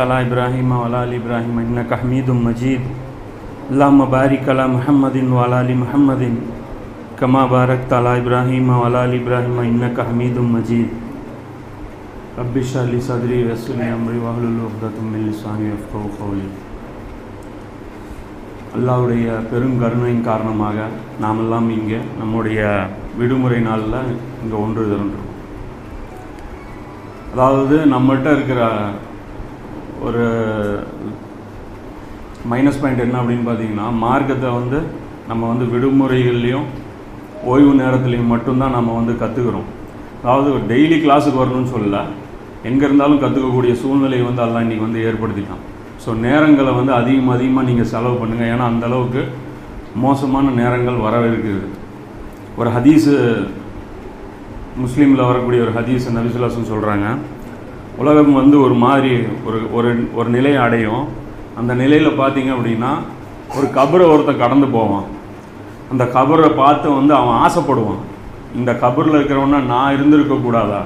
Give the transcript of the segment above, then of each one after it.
अला इब्राहिम वअला आलि इब्राहिम इन्नका हमीदुम मजीद। अल्लाहुम्मा बारिक अला मुहम्मदिन वअला आलि मुहम्मदिन कमा बारकता अला इब्राहिम वअला आलि इब्राहिम इन्नका हमीदुम मजीद। रब्बि इश्रह लि सदरी वयस्सिर लि अम्री वहलुल उक़दतम मिन लिसानी यफ़क़हू क़ौली। அல்லாஹ்வுடைய பெருங்கருணையின் காரணமாக நாமெல்லாம் இங்கே நம்முடைய விடுமுறை நாளில் இங்கே ஒன்று திரண்டோம். அதாவது நம்மகிட்ட இருக்கிற ஒரு மைனஸ் பாயிண்ட் என்ன அப்படின்னு பார்த்தீங்கன்னா, மார்க்கத்தை நம்ம விடுமுறைகள்லேயும் ஓய்வு நேரத்துலேயும் மட்டும்தான் நம்ம கற்றுக்கிறோம். அதாவது டெய்லி கிளாஸுக்கு வரணும்னு சொல்லலை, எங்கே இருந்தாலும் கற்றுக்கக்கூடிய சூழ்நிலை எல்லாம் இன்றைக்கி ஏற்படுத்திட்டான். ஸோ நேரங்களை அதிகமாக நீங்கள் செலவு பண்ணுங்கள். ஏன்னா அந்தளவுக்கு மோசமான நேரங்கள் வரவிருக்குது. ஒரு ஹதீஸு முஸ்லீமில் வரக்கூடிய ஒரு ஹதீஸ் நபி ஸல்லல்லாஹு அலைஹி வஸல்லம் சொல்கிறாங்க, உலகம் ஒரு மாதிரி ஒரு நிலையை அடையும். அந்த நிலையில் பார்த்தீங்க அப்படின்னா ஒரு கபரை ஒருத்தன் கடந்து போவான். அந்த கபரை பார்த்து அவன் ஆசைப்படுவான், இந்த கபரில் இருக்கிறவனா நான் இருந்திருக்கக்கூடாதா,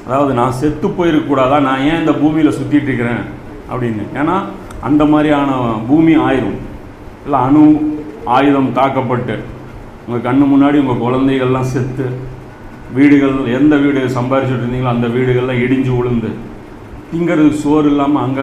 அதாவது நான் செத்து போயிருக்கக்கூடாதா, நான் ஏன் இந்த பூமியில் சுற்றிட்டு இருக்கிறேன் அப்படின்னு. ஏன்னா அந்த மாதிரியான பூமி ஆயிரும், இல்லை அணு ஆயுதம் தாக்கப்பட்டு உங்கள் கண்ணு முன்னாடி உங்கள் குழந்தைகள்லாம் செத்து, வீடுகள் எந்த வீடு சம்பாரிச்சுட்டு இருந்தீங்களோ அந்த வீடுகள்லாம் இடிஞ்சு விழுந்து, திங்கிறதுக்கு சோறு இல்லாமல் அங்கே